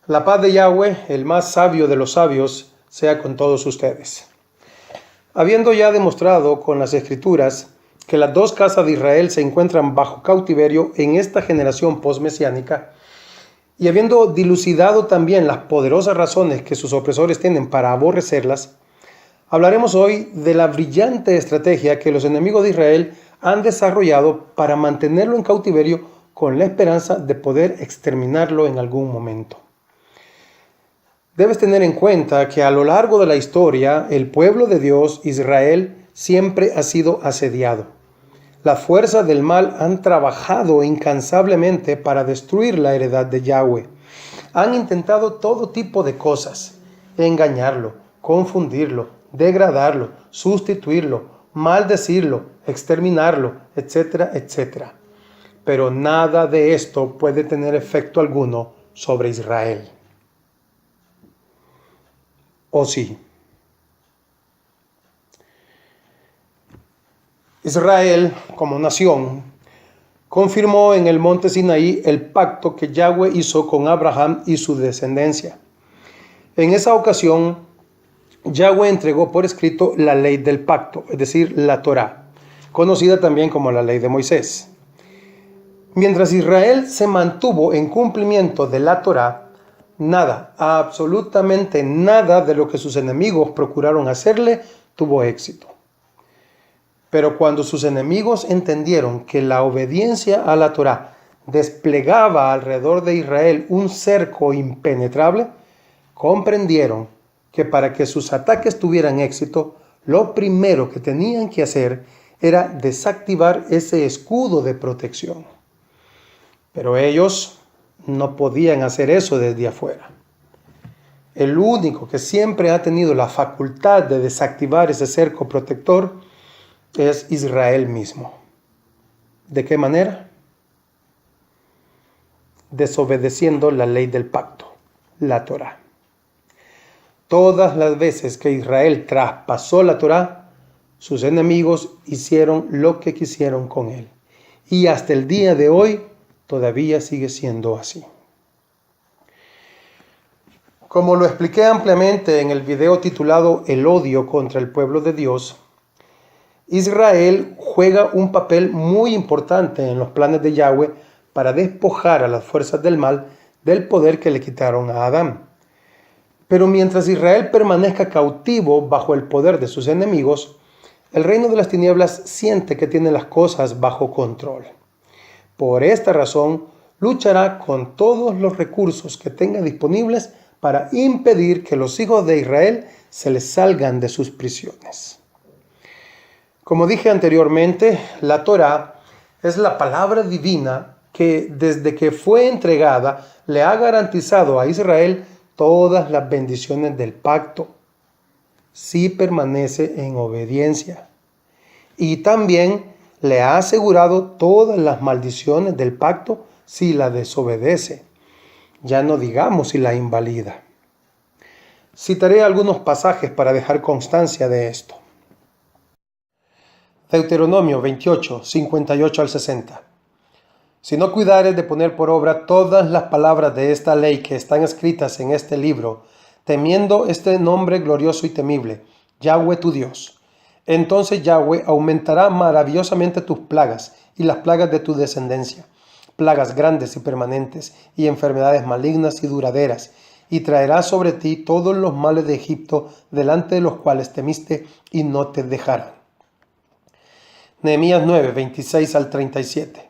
La paz de Yahweh, el más sabio de los sabios, sea con todos ustedes. Habiendo ya demostrado con las Escrituras que las dos casas de Israel se encuentran bajo cautiverio en esta generación posmesiánica, y habiendo dilucidado también las poderosas razones que sus opresores tienen para aborrecerlas, hablaremos hoy de la brillante estrategia que los enemigos de Israel han desarrollado para mantenerlo en cautiverio con la esperanza de poder exterminarlo en algún momento. Debes tener en cuenta que a lo largo de la historia, el pueblo de Dios, Israel, siempre ha sido asediado. Las fuerzas del mal han trabajado incansablemente para destruir la heredad de Yahweh. Han intentado todo tipo de cosas: engañarlo, confundirlo, degradarlo, sustituirlo, maldecirlo, exterminarlo, etcétera, etcétera. Pero nada de esto puede tener efecto alguno sobre Israel. ¿O sí? Israel, como nación, confirmó en el monte Sinaí el pacto que Yahweh hizo con Abraham y su descendencia. En esa ocasión, Yahweh entregó por escrito la ley del pacto, es decir, la Torá, conocida también como la ley de Moisés. Mientras Israel se mantuvo en cumplimiento de la Torá, nada, absolutamente nada de lo que sus enemigos procuraron hacerle tuvo éxito. Pero cuando sus enemigos entendieron que la obediencia a la Torá desplegaba alrededor de Israel un cerco impenetrable, comprendieron que para que sus ataques tuvieran éxito, lo primero que tenían que hacer era desactivar ese escudo de protección. Pero ellos no podían hacer eso desde afuera. El único que siempre ha tenido la facultad de desactivar ese cerco protector es Israel mismo. ¿De qué manera? Desobedeciendo la ley del pacto, la Torá. Todas las veces que Israel traspasó la Torá, sus enemigos hicieron lo que quisieron con él. Y hasta el día de hoy todavía sigue siendo así. Como lo expliqué ampliamente en el video titulado El odio contra el pueblo de Dios, Israel juega un papel muy importante en los planes de Yahweh para despojar a las fuerzas del mal del poder que le quitaron a Adán. Pero mientras Israel permanezca cautivo bajo el poder de sus enemigos, el reino de las tinieblas siente que tiene las cosas bajo control. Por esta razón, luchará con todos los recursos que tenga disponibles para impedir que los hijos de Israel se les salgan de sus prisiones. Como dije anteriormente, la Torá es la palabra divina que desde que fue entregada le ha garantizado a Israel todas las bendiciones del pacto, si permanece en obediencia. Y también le ha asegurado todas las maldiciones del pacto si la desobedece, ya no digamos si la invalida. Citaré algunos pasajes para dejar constancia de esto. Deuteronomio 28, 58 al 60. Si no cuidares de poner por obra todas las palabras de esta ley que están escritas en este libro, temiendo este nombre glorioso y temible, Yahweh tu Dios, entonces Yahweh aumentará maravillosamente tus plagas y las plagas de tu descendencia, plagas grandes y permanentes, y enfermedades malignas y duraderas, y traerá sobre ti todos los males de Egipto, delante de los cuales temiste, y no te dejarán. Nehemías 9, 26 al 37.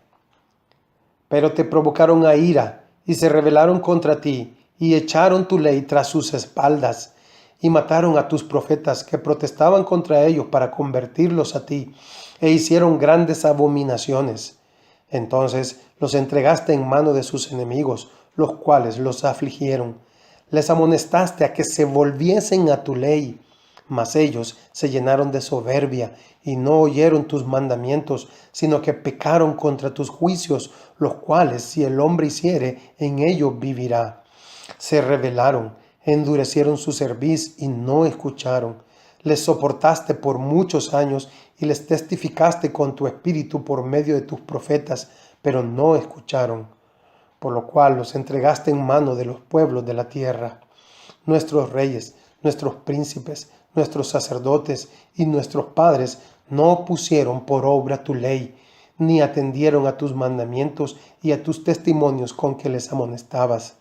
Pero te provocaron a ira, y se rebelaron contra ti, y echaron tu ley tras sus espaldas, y mataron a tus profetas que protestaban contra ellos para convertirlos a ti, e hicieron grandes abominaciones. Entonces los entregaste en mano de sus enemigos, los cuales los afligieron. Les amonestaste a que se volviesen a tu ley, mas ellos se llenaron de soberbia y no oyeron tus mandamientos, sino que pecaron contra tus juicios, los cuales si el hombre hiciere, en ellos vivirá. Se rebelaron, endurecieron su cerviz y no escucharon. Les soportaste por muchos años y les testificaste con tu espíritu por medio de tus profetas, pero no escucharon. por lo cual los entregaste en mano de los pueblos de la tierra. Nuestros reyes, nuestros príncipes, nuestros sacerdotes y nuestros padres no pusieron por obra tu ley, ni atendieron a tus mandamientos y a tus testimonios con que les amonestabas.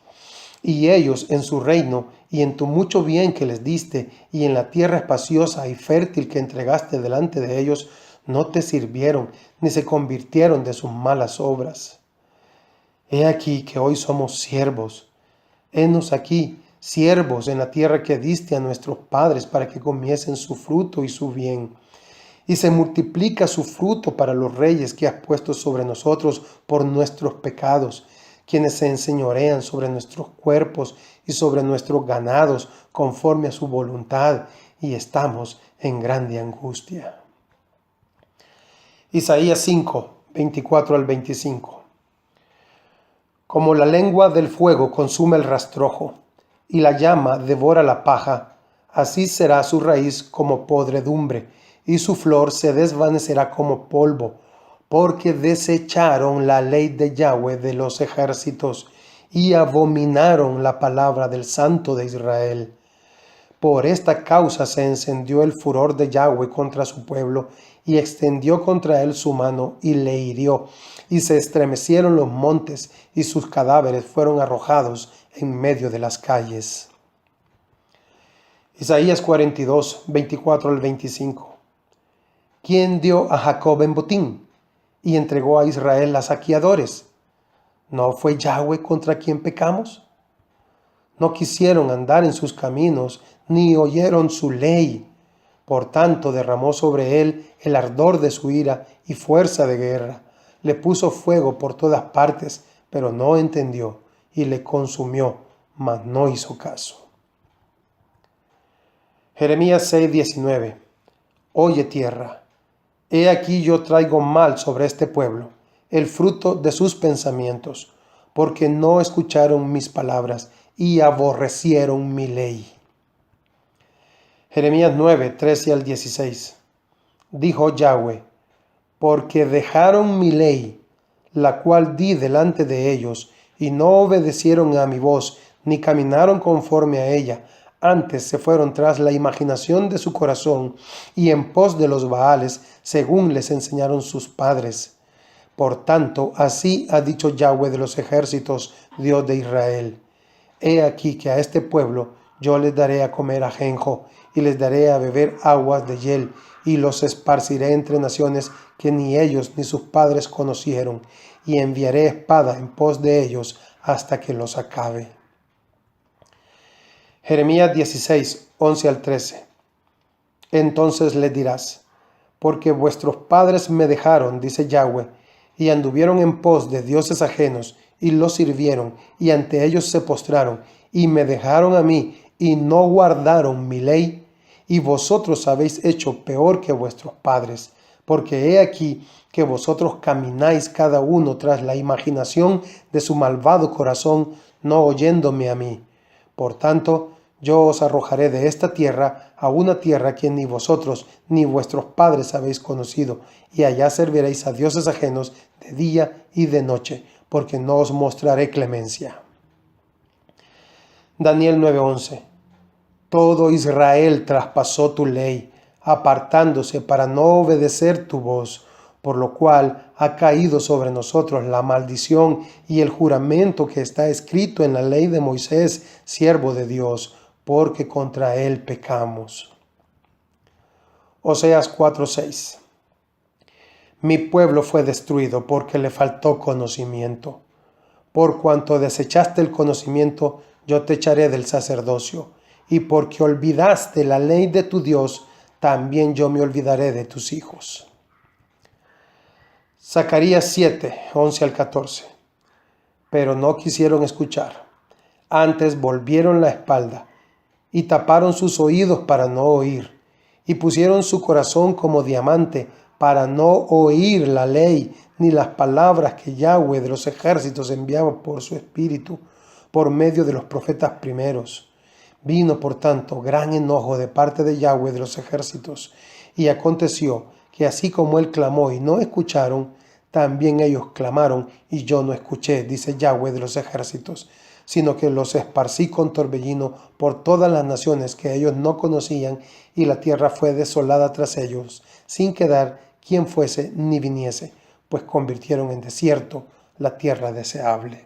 Y ellos en su reino y en tu mucho bien que les diste y en la tierra espaciosa y fértil que entregaste delante de ellos, no te sirvieron ni se convirtieron de sus malas obras. He aquí que hoy somos siervos. Henos aquí, siervos en la tierra que diste a nuestros padres para que comiesen su fruto y su bien. Y se multiplica su fruto para los reyes que has puesto sobre nosotros por nuestros pecados, quienes se enseñorean sobre nuestros cuerpos y sobre nuestros ganados conforme a su voluntad, y estamos en grande angustia. Isaías 5, 24 al 25. Como la lengua del fuego consume el rastrojo, y la llama devora la paja, así será su raíz como podredumbre, y su flor se desvanecerá como polvo, porque desecharon la ley de Yahweh de los ejércitos, y abominaron la palabra del Santo de Israel. Por esta causa se encendió el furor de Yahweh contra su pueblo, y extendió contra él su mano, y le hirió, y se estremecieron los montes, y sus cadáveres fueron arrojados en medio de las calles. Isaías 42, 24 al 25. ¿Quién dio a Jacob en botín y entregó a Israel a saqueadores? ¿No fue Yahweh contra quien pecamos? No quisieron andar en sus caminos, ni oyeron su ley. Por tanto derramó sobre él el ardor de su ira y fuerza de guerra. Le puso fuego por todas partes, pero no entendió, y le consumió, mas no hizo caso. Jeremías 6:19. Oye tierra, he aquí yo traigo mal sobre este pueblo, el fruto de sus pensamientos, porque no escucharon mis palabras y aborrecieron mi ley. Jeremías 9, 13 al 16. Dijo Yahweh, porque dejaron mi ley, la cual di delante de ellos, y no obedecieron a mi voz, ni caminaron conforme a ella, antes se fueron tras la imaginación de su corazón, y en pos de los Baales, según les enseñaron sus padres. Por tanto, así ha dicho Yahweh de los ejércitos, Dios de Israel. He aquí que a este pueblo yo les daré a comer ajenjo, y les daré a beber aguas de hiel, y los esparciré entre naciones que ni ellos ni sus padres conocieron, y enviaré espada en pos de ellos hasta que los acabe. Jeremías 16, 11 al 13. Entonces les dirás, porque vuestros padres me dejaron, dice Yahweh, y anduvieron en pos de dioses ajenos, y los sirvieron, y ante ellos se postraron, y me dejaron a mí, y no guardaron mi ley, y vosotros habéis hecho peor que vuestros padres, porque he aquí que vosotros camináis cada uno tras la imaginación de su malvado corazón, no oyéndome a mí. Por tanto, yo os arrojaré de esta tierra a una tierra que ni vosotros ni vuestros padres habéis conocido, y allá serviréis a dioses ajenos de día y de noche, porque no os mostraré clemencia. Daniel 9:11. Todo Israel traspasó tu ley, apartándose para no obedecer tu voz, por lo cual ha caído sobre nosotros la maldición y el juramento que está escrito en la ley de Moisés, siervo de Dios, porque contra él pecamos. Oseas 4:6. Mi pueblo fue destruido porque le faltó conocimiento. Por cuanto desechaste el conocimiento, yo te echaré del sacerdocio, y porque olvidaste la ley de tu Dios, también yo me olvidaré de tus hijos. Zacarías 7, 11 al 14. Pero no quisieron escuchar, antes volvieron la espalda, y taparon sus oídos para no oír, y pusieron su corazón como diamante para no oír la ley, ni las palabras que Yahweh de los ejércitos enviaba por su espíritu, por medio de los profetas primeros. Vino, por tanto, gran enojo de parte de Yahweh de los ejércitos, y aconteció que así como él clamó y no escucharon, También ellos clamaron y yo no escuché, dice Yahweh de los ejércitos, sino que los esparcí con torbellino por todas las naciones que ellos no conocían, y la tierra fue desolada tras ellos, sin quedar quien fuese ni viniese, pues convirtieron en desierto la tierra deseable.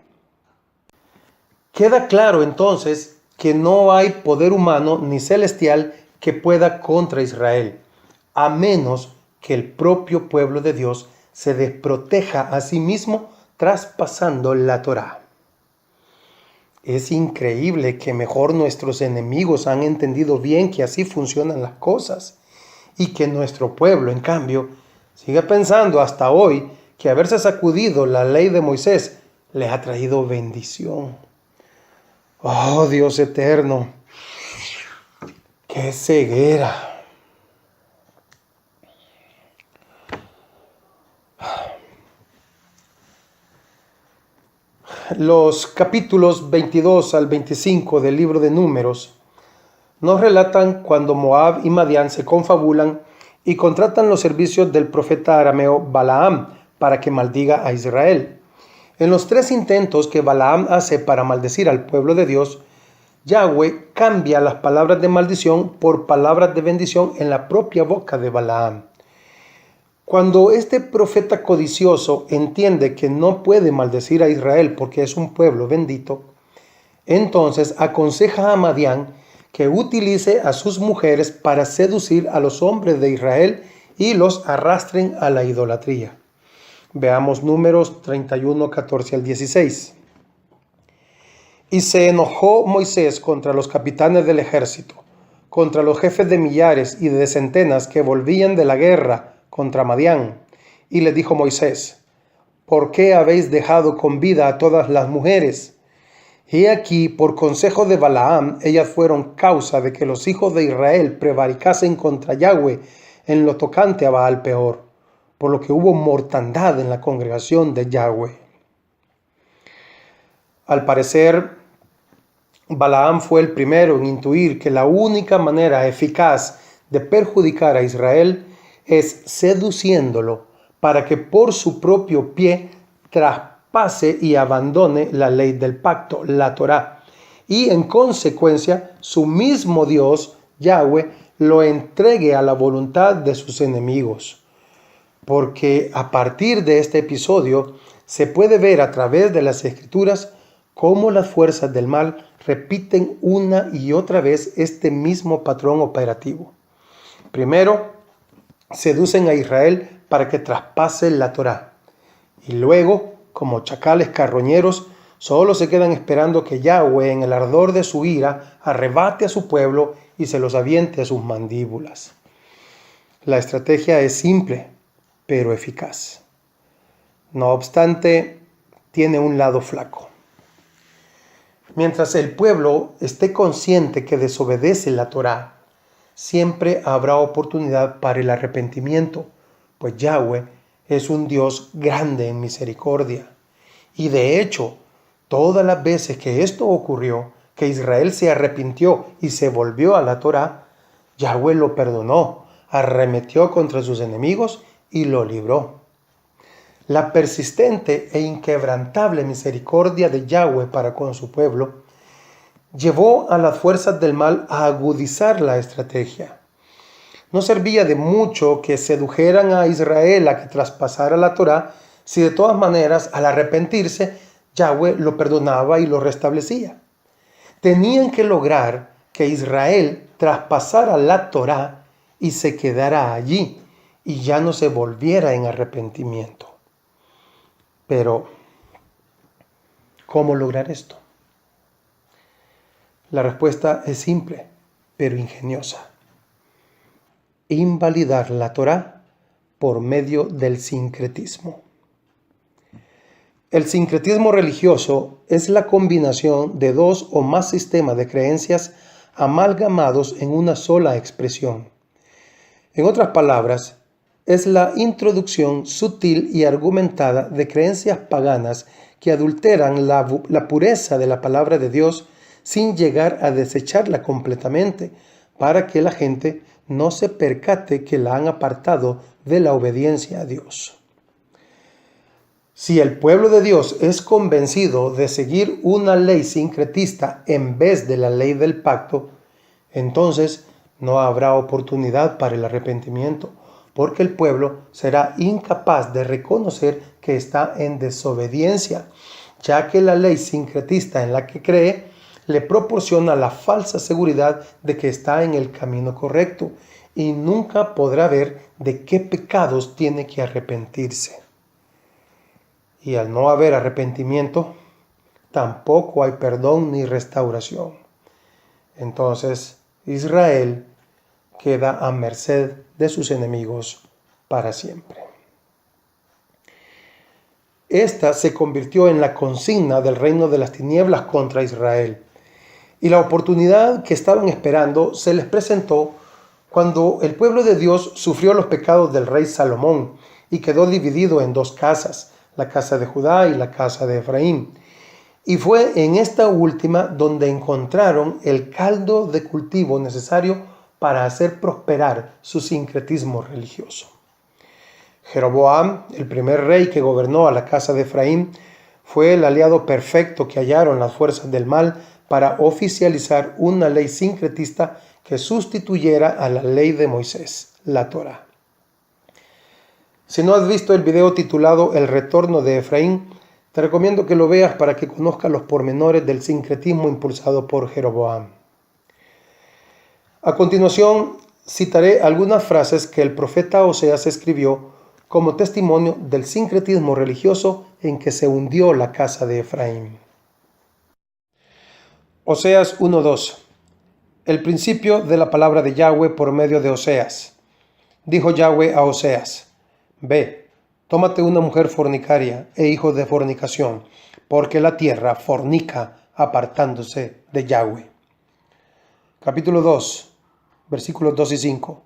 Queda claro entonces que no hay poder humano ni celestial que pueda contra Israel, a menos que el propio pueblo de Dios se desproteja a sí mismo traspasando la Torá. Es increíble que mejor nuestros enemigos han entendido bien que así funcionan las cosas, y que nuestro pueblo, en cambio, sigue pensando hasta hoy que haberse sacudido la ley de Moisés les ha traído bendición. Oh, Dios eterno, qué ceguera. Los capítulos 22 al 25 del libro de Números nos relatan cuando Moab y Madián se confabulan y contratan los servicios del profeta arameo Balaam para que maldiga a Israel. En los 3 intentos que Balaam hace para maldecir al pueblo de Dios, Yahweh cambia las palabras de maldición por palabras de bendición en la propia boca de Balaam. Cuando este profeta codicioso entiende que no puede maldecir a Israel porque es un pueblo bendito, entonces aconseja a Madián que utilice a sus mujeres para seducir a los hombres de Israel y los arrastren a la idolatría. Veamos Números 31, 14 al 16. Y se enojó Moisés contra los capitanes del ejército, contra los jefes de millares y de centenas que volvían de la guerra contra Madián. Y le dijo Moisés: ¿por qué habéis dejado con vida a todas las mujeres? Y aquí, por consejo de Balaam, ellas fueron causa de que los hijos de Israel prevaricasen contra Yahweh en lo tocante a Baal Peor, por lo que hubo mortandad en la congregación de Yahweh. Al parecer, Balaam fue el primero en intuir que la única manera eficaz de perjudicar a Israel es seduciéndolo para que por su propio pie traspase y abandone la ley del pacto, la Torá, y en consecuencia su mismo Dios, Yahweh, lo entregue a la voluntad de sus enemigos. Porque a partir de este episodio se puede ver a través de las Escrituras cómo las fuerzas del mal repiten una y otra vez este mismo patrón operativo. Primero, seducen a Israel para que traspase la Torá, y luego, como chacales carroñeros, solo se quedan esperando que Yahweh, en el ardor de su ira, arrebate a su pueblo y se los aviente a sus mandíbulas. La estrategia es simple, pero eficaz. No obstante, tiene un lado flaco. Mientras el pueblo esté consciente que desobedece la Torá, siempre habrá oportunidad para el arrepentimiento, pues Yahweh es un Dios grande en misericordia. Y de hecho, todas las veces que esto ocurrió, que Israel se arrepintió y se volvió a la Torá, Yahweh lo perdonó, arremetió contra sus enemigos y lo libró. La persistente e inquebrantable misericordia de Yahweh para con su pueblo llevó a las fuerzas del mal a agudizar la estrategia. No servía de mucho que sedujeran a Israel a que traspasara la Torá si de todas maneras, al arrepentirse, Yahweh lo perdonaba y lo restablecía. Tenían que lograr que Israel traspasara la Torá y se quedara allí y ya no se volviera en arrepentimiento. Pero, ¿cómo lograr esto? La respuesta es simple, pero ingeniosa. Invalidar la Torá por medio del sincretismo. El sincretismo religioso es la combinación de 2 o más sistemas de creencias amalgamados en una sola expresión. En otras palabras, es la introducción sutil y argumentada de creencias paganas que adulteran la pureza de la palabra de Dios sin llegar a desecharla completamente, para que la gente no se percate que la han apartado de la obediencia a Dios. Si el pueblo de Dios es convencido de seguir una ley sincretista en vez de la ley del pacto, entonces no habrá oportunidad para el arrepentimiento, porque el pueblo será incapaz de reconocer que está en desobediencia, ya que la ley sincretista en la que cree le proporciona la falsa seguridad de que está en el camino correcto y nunca podrá ver de qué pecados tiene que arrepentirse. Y al no haber arrepentimiento, tampoco hay perdón ni restauración. Entonces Israel queda a merced de sus enemigos para siempre. Esta se convirtió en la consigna del reino de las tinieblas contra Israel. Y la oportunidad que estaban esperando se les presentó cuando el pueblo de Dios sufrió los pecados del rey Salomón y quedó dividido en dos casas, la casa de Judá y la casa de Efraín. Y fue en esta última donde encontraron el caldo de cultivo necesario para hacer prosperar su sincretismo religioso. Jeroboam, el primer rey que gobernó a la casa de Efraín, fue el aliado perfecto que hallaron las fuerzas del mal para oficializar una ley sincretista que sustituyera a la ley de Moisés, la Torá. Si no has visto el video titulado El retorno de Efraín, te recomiendo que lo veas para que conozcas los pormenores del sincretismo impulsado por Jeroboam. A continuación, citaré algunas frases que el profeta Oseas escribió como testimonio del sincretismo religioso en que se hundió la casa de Efraín. Oseas 1:2. El principio de la palabra de Yahweh por medio de Oseas. Dijo Yahweh a Oseas: Ve, tómate una mujer fornicaria e hijo de fornicación, porque la tierra fornica apartándose de Yahweh. Capítulo 2, versículos 2 y 5.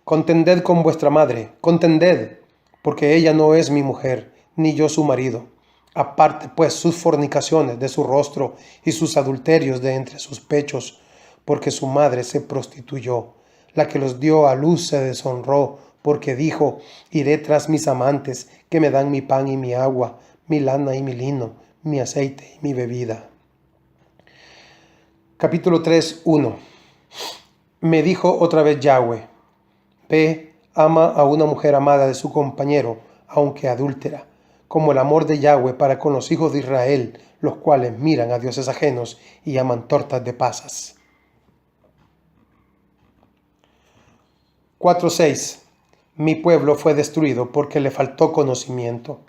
Contended con vuestra madre, contended, porque ella no es mi mujer, ni yo su marido. Aparte pues sus fornicaciones de su rostro y sus adulterios de entre sus pechos, porque su madre se prostituyó. La que los dio a luz se deshonró, porque dijo: iré tras mis amantes, que me dan mi pan y mi agua, mi lana y mi lino, mi aceite y mi bebida. Capítulo 3, 1. Me dijo otra vez Yahweh: Ve, ama a una mujer amada de su compañero, aunque adúltera, como el amor de Yahweh para con los hijos de Israel, los cuales miran a dioses ajenos y aman tortas de pasas. 4:6. Mi pueblo fue destruido porque le faltó conocimiento.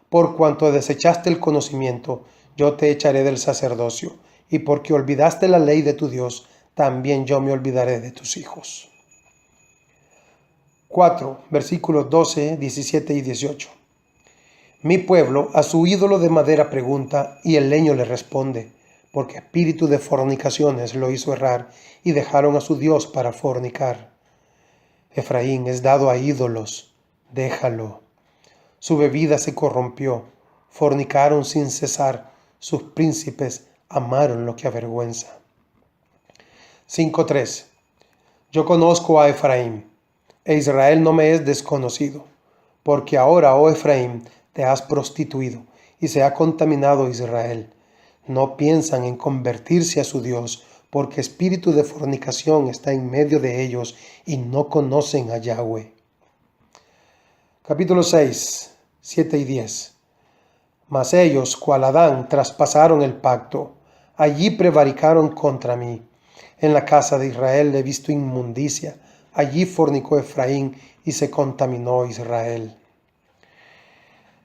Por cuanto desechaste el conocimiento, yo te echaré del sacerdocio, y porque olvidaste la ley de tu Dios, también yo me olvidaré de tus hijos. 4, versículos 12, 17 y 18. Mi pueblo a su ídolo de madera pregunta, y el leño le responde, porque espíritu de fornicaciones lo hizo errar, y dejaron a su Dios para fornicar. Efraín es dado a ídolos, déjalo. Su bebida se corrompió, fornicaron sin cesar, sus príncipes amaron lo que avergüenza. 5:3. Yo conozco a Efraín, e Israel no me es desconocido, porque ahora, oh Efraín, te has prostituido, y se ha contaminado Israel. No piensan en convertirse a su Dios, porque espíritu de fornicación está en medio de ellos, y no conocen a Yahweh. Capítulo 6, 7 y 10. Mas ellos, cual Adán, traspasaron el pacto. Allí prevaricaron contra mí. En la casa de Israel he visto inmundicia. Allí fornicó Efraín y se contaminó Israel.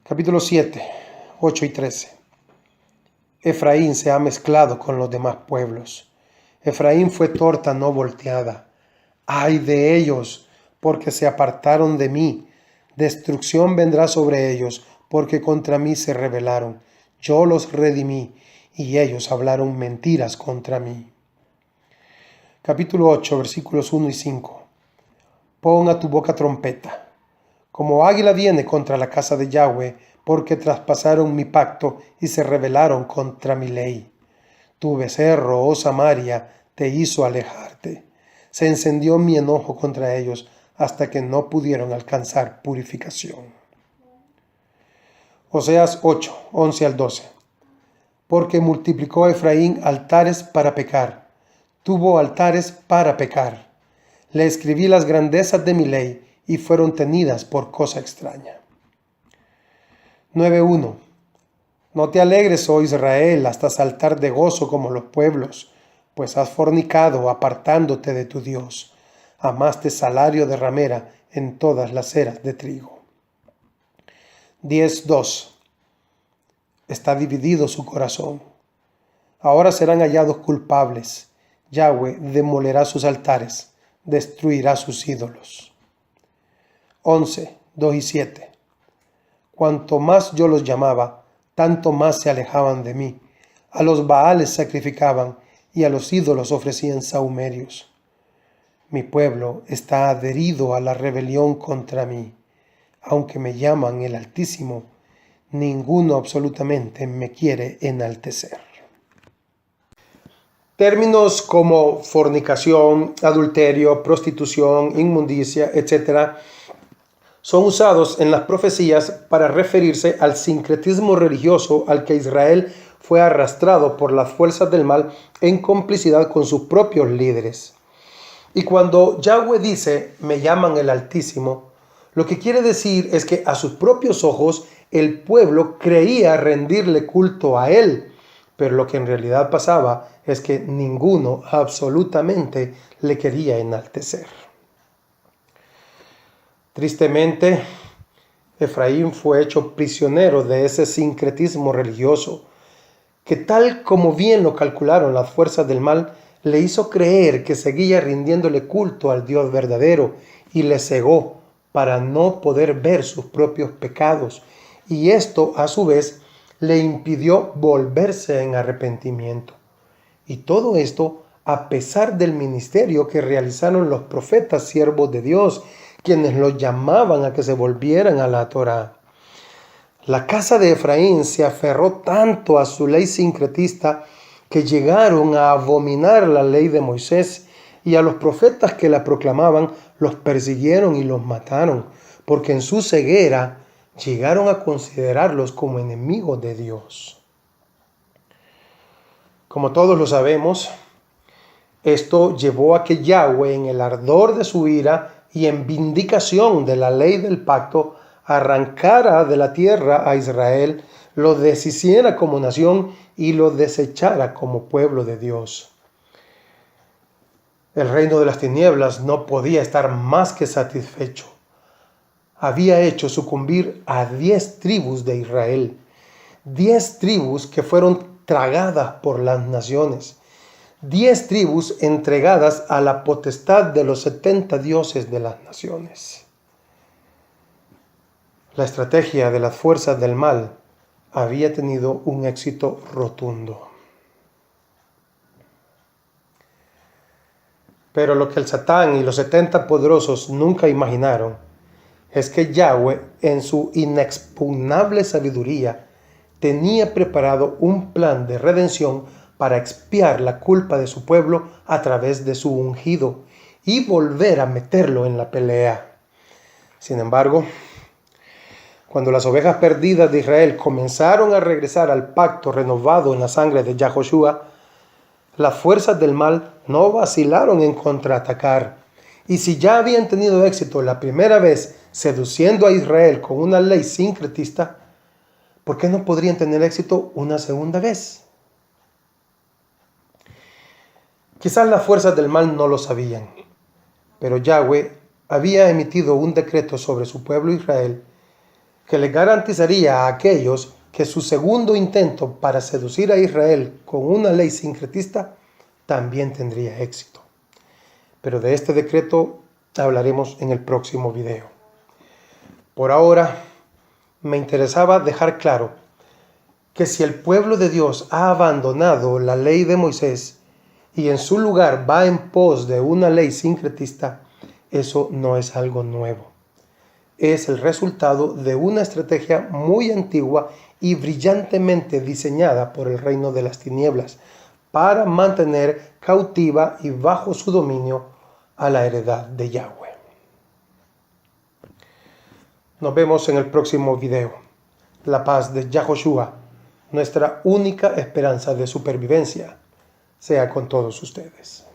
Capítulo 7, 8 y 13. Efraín se ha mezclado con los demás pueblos. Efraín fue torta no volteada. ¡Ay de ellos! Porque se apartaron de mí. Destrucción vendrá sobre ellos, porque contra mí se rebelaron. Yo los redimí, y ellos hablaron mentiras contra mí. Capítulo 8, versículos 1 y 5. Pon a tu boca trompeta. Como águila viene contra la casa de Yahweh, porque traspasaron mi pacto y se rebelaron contra mi ley. Tu becerro, oh Samaria, te hizo alejarte. Se encendió mi enojo contra ellos hasta que no pudieron alcanzar purificación. Oseas 8, 11 al 12. Porque multiplicó Efraín altares para pecar, tuvo altares para pecar. Le escribí las grandezas de mi ley y fueron tenidas por cosa extraña. 9.1. No te alegres, oh Israel, hasta saltar de gozo como los pueblos, pues has fornicado apartándote de tu Dios. Amaste salario de ramera en todas las eras de trigo. 10.2. Está dividido su corazón. Ahora serán hallados culpables. Yahweh demolerá sus altares, destruirá sus ídolos. 11, 2 y 7. Cuanto más yo los llamaba, tanto más se alejaban de mí. A los Baales sacrificaban y a los ídolos ofrecían sahumerios. Mi pueblo está adherido a la rebelión contra mí. Aunque me llaman el Altísimo, ninguno absolutamente me quiere enaltecer. Términos como fornicación, adulterio, prostitución, inmundicia, etc., son usados en las profecías para referirse al sincretismo religioso al que Israel fue arrastrado por las fuerzas del mal en complicidad con sus propios líderes. Y cuando Yahweh dice, me llaman el Altísimo, lo que quiere decir es que a sus propios ojos el pueblo creía rendirle culto a él, pero lo que en realidad pasaba es que ninguno absolutamente le quería enaltecer. Tristemente, Efraín fue hecho prisionero de ese sincretismo religioso, que tal como bien lo calcularon las fuerzas del mal, le hizo creer que seguía rindiéndole culto al Dios verdadero y le cegó para no poder ver sus propios pecados, y esto a su vez le impidió volverse en arrepentimiento. Y todo esto a pesar del ministerio que realizaron los profetas siervos de Dios, quienes los llamaban a que se volvieran a la Torá. La casa de Efraín se aferró tanto a su ley sincretista que llegaron a abominar la ley de Moisés, y a los profetas que la proclamaban los persiguieron y los mataron, porque en su ceguera llegaron a considerarlos como enemigos de Dios. Como todos lo sabemos, esto llevó a que Yahweh, en el ardor de su ira y en vindicación de la ley del pacto, arrancara de la tierra a Israel, lo deshiciera como nación y lo desechara como pueblo de Dios. El reino de las tinieblas no podía estar más que satisfecho. Había hecho sucumbir a 10 tribus de Israel, 10 tribus que fueron tragadas por las naciones, 10 tribus entregadas a la potestad de los 70 dioses de las naciones. La estrategia de las fuerzas del mal había tenido un éxito rotundo. Pero lo que el Satán y los 70 poderosos nunca imaginaron es que Yahweh, en su inexpugnable sabiduría, tenía preparado un plan de redención para expiar la culpa de su pueblo a través de su ungido y volver a meterlo en la pelea. Sin embargo, cuando las ovejas perdidas de Israel comenzaron a regresar al pacto renovado en la sangre de Yahoshua, las fuerzas del mal no vacilaron en contraatacar. Y si ya habían tenido éxito la primera vez seduciendo a Israel con una ley sincretista, ¿por qué no podrían tener éxito una segunda vez? Quizás las fuerzas del mal no lo sabían, pero Yahweh había emitido un decreto sobre su pueblo Israel que le garantizaría a aquellos que su segundo intento para seducir a Israel con una ley sincretista también tendría éxito. Pero de este decreto hablaremos en el próximo video. Por ahora, me interesaba dejar claro que si el pueblo de Dios ha abandonado la ley de Moisés y en su lugar va en pos de una ley sincretista, eso no es algo nuevo. Es el resultado de una estrategia muy antigua y brillantemente diseñada por el reino de las tinieblas para mantener cautiva y bajo su dominio a la heredad de Yahweh. Nos vemos en el próximo video. la paz de Yahoshua, nuestra única esperanza de supervivencia, sea con todos ustedes.